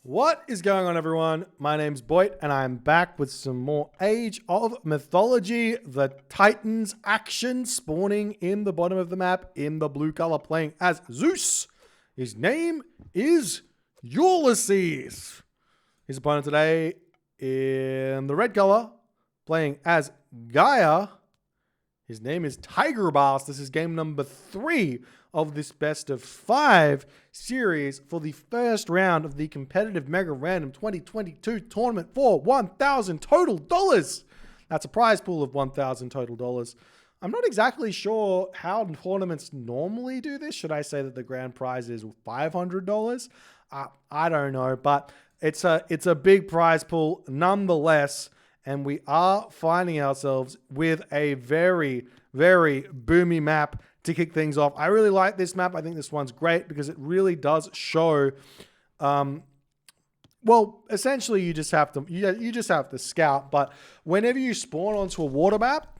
What is going on, everyone? My name's Boit, and I'm back with some more Age of Mythology. The Titans action spawning in the bottom of the map in the blue color, playing as Zeus. His name is Ulysses. His opponent today in the red color, playing as Gaia. His name is Tigerboss. This is game number 3 of this best of 5 series for the first round of the competitive Mega Random 2022 tournament for $1,000 total dollars. That's a prize pool of $1,000 total dollars. I'm not exactly sure how tournaments normally do this. Should I say that the grand prize is $500? I don't know, but it's a big prize pool nonetheless. And we are finding ourselves with a very, very boomy map to kick things off. I really like this map. I think this one's great because it really does show, well, essentially you just have to scout. But whenever you spawn onto a water map,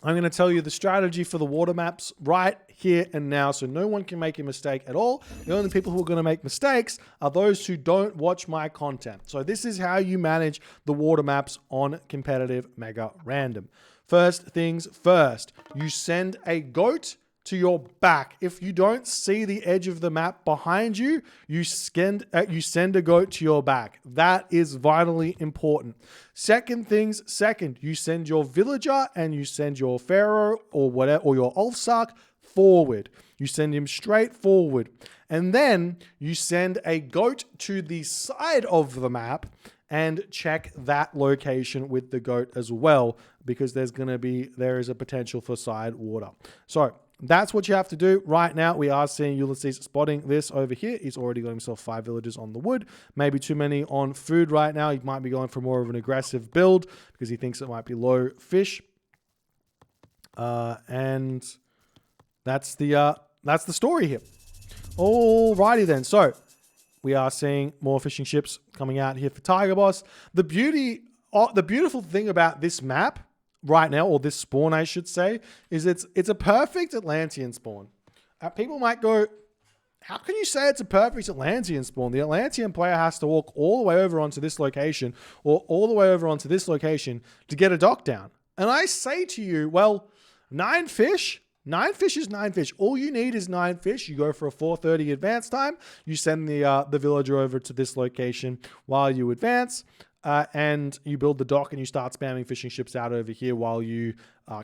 I'm going to tell you the strategy for the water maps right here and now, so no one can make a mistake at all. The only people who are going to make mistakes are those who don't watch my content. So this is how you manage the water maps on competitive Mega Random. First things first, you send a goat to your back. If you don't see the edge of the map behind you, you send a goat to your back. That is vitally important. Second things second, you send your villager and you send your pharaoh or whatever, or your Ulfsark forward. You send him straight forward. And then you send a goat to the side of the map and check that location with the goat as well, because there is a potential for side water. So that's what you have to do right now. We are seeing Ulysses spotting this over here. He's already got himself 5 villagers on the wood. Maybe too many on food right now. He might be going for more of an aggressive build because he thinks it might be low fish. And that's the story here. Alrighty then. So we are seeing more fishing ships coming out here for Tigerboss. The beautiful thing about this map right now, or this spawn, I should say, is it's a perfect Atlantean spawn. People might go, how can you say it's a perfect Atlantean spawn? The Atlantean player has to walk all the way over onto this location, or all the way over onto this location to get a dock down. And I say to you, well, 9 fish? 9 fish is 9 fish. All you need is 9 fish. You go for a 4:30 advance time. You send the villager over to this location while you advance. And you build the dock and you start spamming fishing ships out over here while you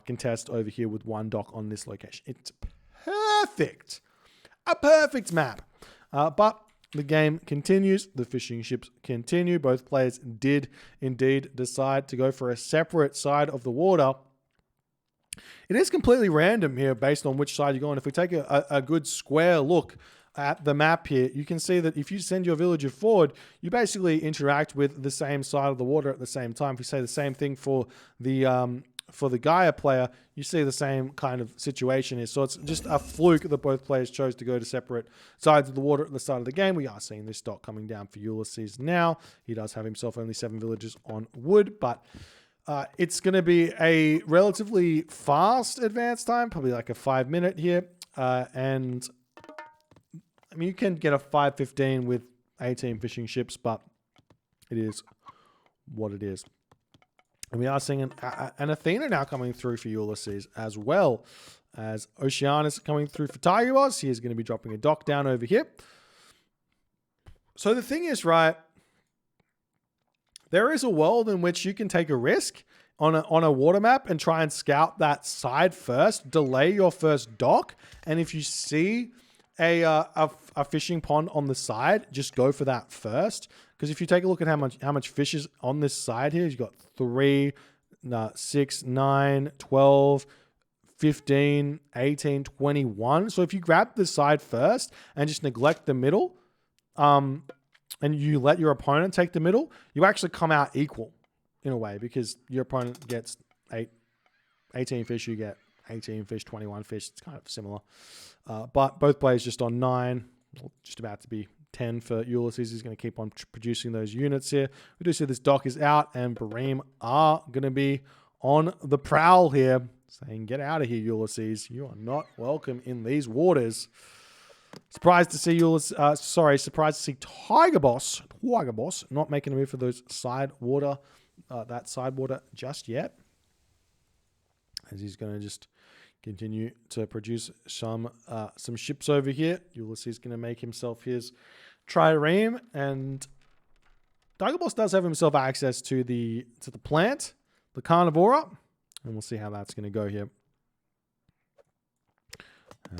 contest over here with 1 dock on this location. It's perfect. A perfect map. But the game continues. The fishing ships continue. Both players did indeed decide to go for a separate side of the water. It is completely random here based on which side you're going. If we take a good square look at the map here, you can see that if you send your villager forward, you basically interact with the same side of the water at the same time. If you say the same thing for the Gaia player, you see the same kind of situation here. So it's just a fluke that both players chose to go to separate sides of the water at the start of the game. We are seeing this dock coming down for Ulysses now. He does have himself only 7 villagers on wood, but it's going to be a relatively fast advance time, probably like a 5-minute here. And I mean, you can get a 5:15 with 18 fishing ships, but it is what it is. And we are seeing an Athena now coming through for Ulysses, as well as Oceanus coming through for Tigerboss. He is going to be dropping a dock down over here. So the thing is, right, there is a world in which you can take a risk on a water map and try and scout that side first, delay your first dock, and if you see a fishing pond on the side, just go for that first. Because if you take a look at how much fish is on this side here, you've got 3, 6, 9, 12, 15, 18, 21. So if you grab the side first and just neglect the middle, and you let your opponent take the middle, you actually come out equal in a way, because your opponent gets 18 fish, you get 18 fish, 21 fish. It's kind of similar. But both players just on 9, just about to be 10 for Ulysses. He's going to keep on producing those units here. We do see this dock is out, and Bareem are going to be on the prowl here, saying, get out of here, Ulysses. You are not welcome in these waters. Surprised to see surprised to see Tigerboss not making a move for those side water, just yet. As he's going to just continue to produce some ships over here. Ulysses is going to make himself his trireme, and Tigerboss does have himself access to the plant, the carnivora, and we'll see how that's going to go here.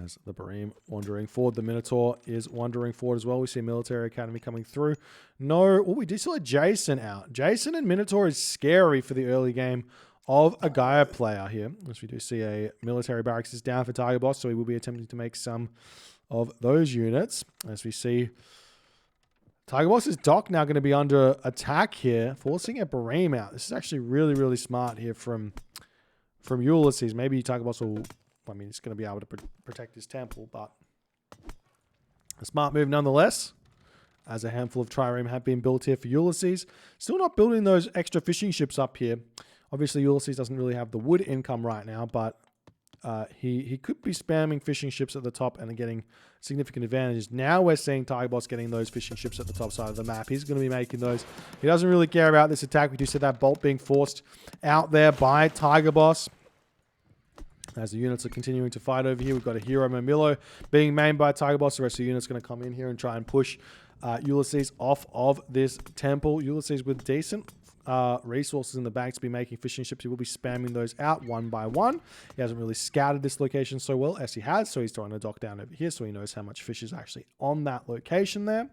As the Bareme wandering forward, the Minotaur is wandering forward as well. We see Military Academy coming through. No, we did still let Jason out. Jason and Minotaur is scary for the early game of a Gaia player here. As we do see a military barracks is down for Tigerboss, so he will be attempting to make some of those units. As we see Tigerboss's dock now going to be under attack here, forcing a Bareme out. This is actually really, really smart here from Ulysses. Maybe Tigerboss will... I mean, he's going to be able to protect his temple, but a smart move nonetheless, as a handful of trireme have been built here for Ulysses. Still not building those extra fishing ships up here. Obviously, Ulysses doesn't really have the wood income right now, but he could be spamming fishing ships at the top and getting significant advantages. Now we're seeing Tigerboss getting those fishing ships at the top side of the map. He's going to be making those. He doesn't really care about this attack. We do see that bolt being forced out there by Tigerboss. As the units are continuing to fight over here, we've got a Hero Momilo being mained by Tigerboss. The rest of the units going to come in here and try and push Ulysses off of this temple. Ulysses with decent resources in the bank to be making fishing ships. He will be spamming those out one by one. He hasn't really scouted this location so well as he has, so he's throwing a dock down over here so he knows how much fish is actually on that location there.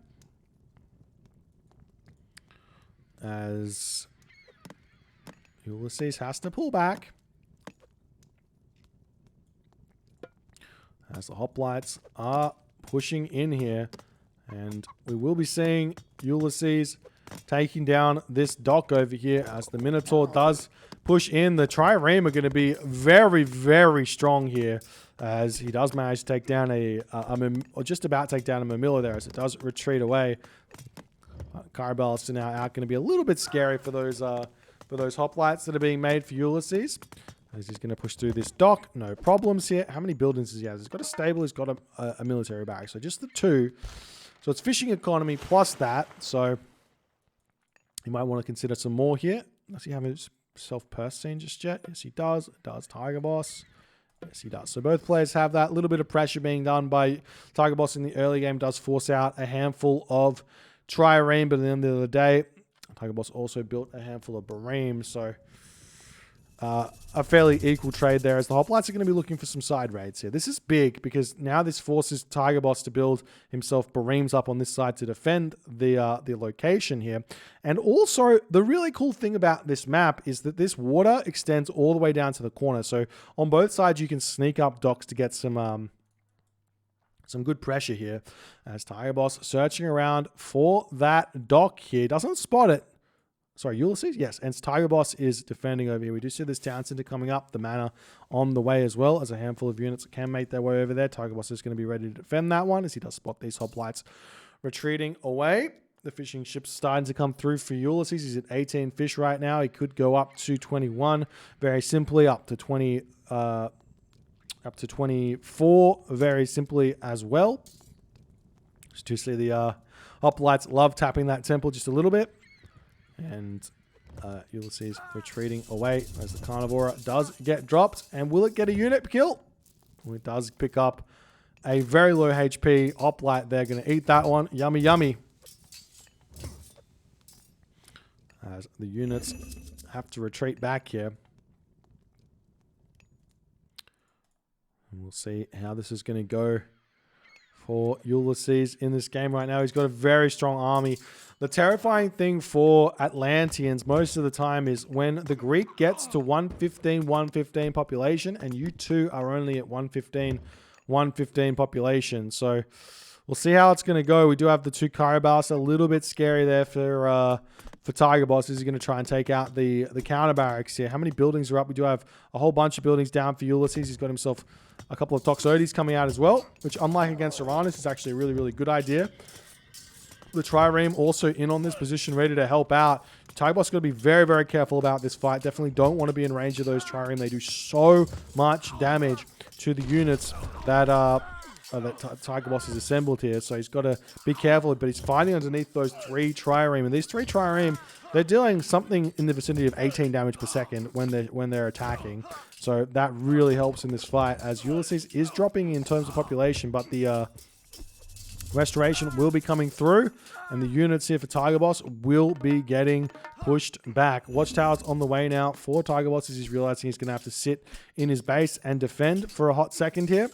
As Ulysses has to pull back. As the hoplites are pushing in here. And we will be seeing Ulysses taking down this dock over here as the Minotaur does push in. The trireme are going to be very, very strong here as he does manage to take down or just about take down a Mamilo there as it does retreat away. Caraballs are now out, going to be a little bit scary for those hoplites that are being made for Ulysses. As he's going to push through this dock. No problems here. How many buildings does he have? He's got a stable. He's got a military barrack. So just the two. So it's fishing economy plus that. So you might want to consider some more here. Does he have himself purse scene just yet? Yes, he does. Does Tigerboss? Yes, he does. So both players have that. A little bit of pressure being done by Tigerboss in the early game does force out a handful of trireme. But at the end of the day, Tigerboss also built a handful of Bareme. So... a fairly equal trade there as the hoplites are going to be looking for some side raids here. This is big because now this forces Tigerboss to build himself Baremes up on this side to defend the location here. And also, the really cool thing about this map is that this water extends all the way down to the corner. So on both sides, you can sneak up docks to get some good pressure here. As Tigerboss searching around for that dock here. Doesn't spot it. Sorry, Ulysses? Yes, and Tigerboss is defending over here. We do see this town center coming up, the manor on the way as well, as a handful of units can make their way over there. Tigerboss is going to be ready to defend that one, as he does spot these hoplites retreating away. The fishing ship's starting to come through for Ulysses. He's at 18 fish right now. He could go up to 21, very simply, up to 24, very simply as well. Just to see the hoplites love tapping that temple just a little bit. And Ulysses retreating away as the Carnivora does get dropped. And will it get a unit kill? Well, it does pick up a very low HP hoplite. They're going to eat that one. Yummy, yummy. As the units have to retreat back here. And we'll see how this is going to go for Ulysses in this game right now. He's got a very strong army. The terrifying thing for Atlanteans most of the time is when the Greek gets to 115 population and you two are only at 115 population. So we'll see how it's going to go. We do have the two Caraballs, a little bit scary there for Tigerboss. He's going to try and take out the counter barracks here. How many buildings are up? We do have a whole bunch of buildings down for Ulysses. He's got himself a couple of Toxotes coming out as well, which unlike against Uranus is actually a really, really good idea. The trireme also in on this position, ready to help out. Tigerboss got to be very, very careful about this fight. Definitely don't want to be in range of those trireme. They do so much damage to the units that that Tigerboss has assembled here. So he's got to be careful, but he's fighting underneath those 3 trireme. And these 3 trireme, they're dealing something in the vicinity of 18 damage per second when they're attacking. So that really helps in this fight, as Ulysses is dropping in terms of population, but the restoration will be coming through, and the units here for Tigerboss will be getting pushed back. Watchtower's on the way now for Tigerboss, as he's realizing he's going to have to sit in his base and defend for a hot second here.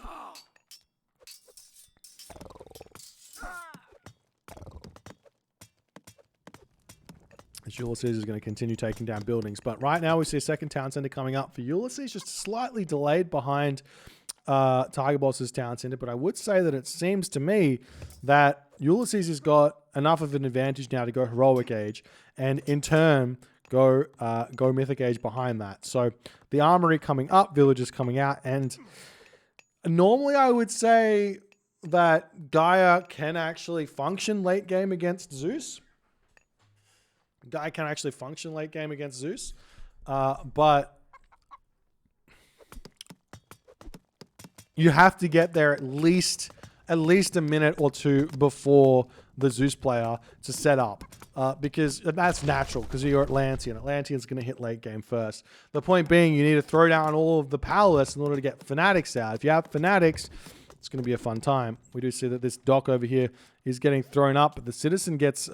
As Ulysses is going to continue taking down buildings. But right now we see a second town center coming up for Ulysses, just slightly delayed behind Tigerboss's town center. But I would say that it seems to me that Ulysses has got enough of an advantage now to go heroic age, and in turn go mythic age behind that. So the armory coming up, villagers coming out, and normally I would say that Gaia can actually function late game against Zeus. Gaia can actually function late game against Zeus, but you have to get there at least a minute or 2 before the Zeus player to set up, because that's natural, because you're Atlantean. Atlantean's going to hit late game first. The point being, you need to throw down all of the powerless in order to get fanatics out. If you have fanatics, it's going to be a fun time. We do see that this dock over here is getting thrown up, but the citizen gets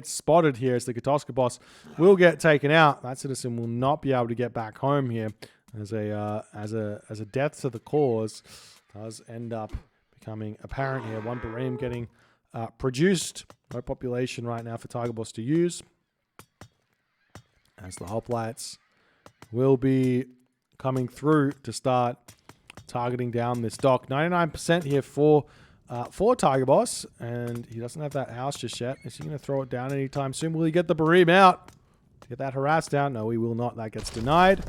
spotted here, as the Tigerboss will get taken out. That citizen will not be able to get back home here, as a death to the cause does end up becoming apparent here. 1 Bareem getting produced. No population right now for Tigerboss to use, as the hoplites will be coming through to start targeting down this dock. 99% here for Tigerboss, and he doesn't have that house just yet. Is he going to throw it down anytime soon? Will he get the Bareem out to get that harassed down? No, he will not. That gets denied.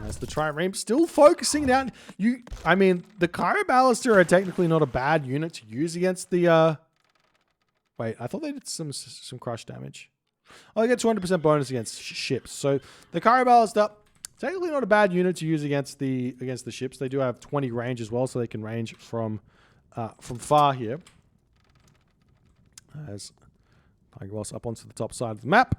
As the trireme still focusing down. I mean, the Chiroballister are technically not a bad unit to use against the... Wait, I thought they did some crush damage. Oh, they get 200% bonus against ships. So the Chiroballister, technically not a bad unit to use against the ships. They do have 20 range as well, so they can range from far here. As Tigerboss up onto the top side of the map.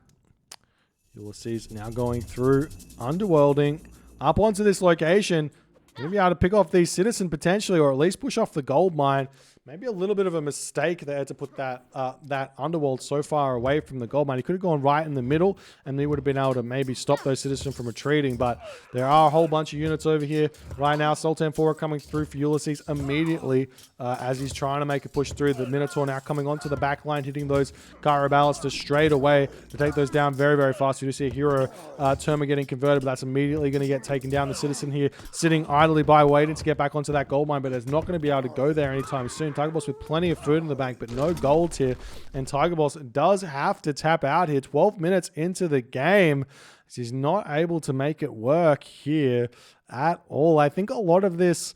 Ulysses now going through Underworlding up onto this location. Going to be able to pick off these citizen potentially, or at least push off the gold mine. Maybe a little bit of a mistake there to put that underworld so far away from the gold mine. He could have gone right in the middle, and he would have been able to maybe stop those citizens from retreating. But there are a whole bunch of units over here right now. Sultan 4 coming through for Ulysses immediately as he's trying to make a push through. The Minotaur now coming onto the back line, hitting those Chiroballister straight away to take those down very, very fast. You do see a hero Terma getting converted, but that's immediately going to get taken down. The citizen here sitting idly by, waiting to get back onto that gold mine, but is not going to be able to go there anytime soon. Tigerboss with plenty of food in the bank, but no gold here. And Tigerboss does have to tap out here 12 minutes into the game. He's not able to make it work here at all. I think a lot of this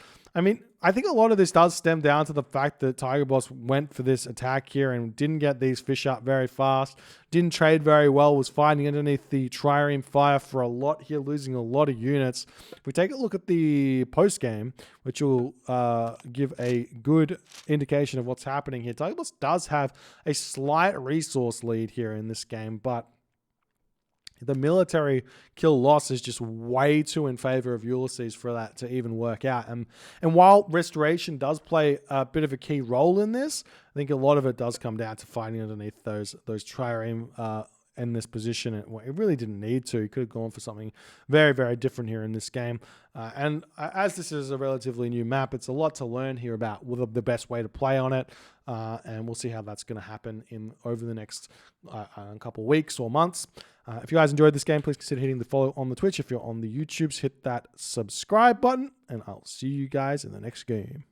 does stem down to the fact that Tigerboss went for this attack here and didn't get these fish up very fast, didn't trade very well, was fighting underneath the trireme fire for a lot here, losing a lot of units. If we take a look at the post-game, which will give a good indication of what's happening here, Tigerboss does have a slight resource lead here in this game, but the military kill loss is just way too in favor of Ulysses for that to even work out. And while restoration does play a bit of a key role in this, I think a lot of it does come down to fighting underneath those trireme in this position. It really didn't need to. He could have gone for something very, very different here in this game. And as this is a relatively new map, it's a lot to learn here about the best way to play on it. And we'll see how that's going to happen over the next couple of weeks or months. If you guys enjoyed this game, please consider hitting the follow on the Twitch. If you're on the YouTubes, hit that subscribe button, and I'll see you guys in the next game.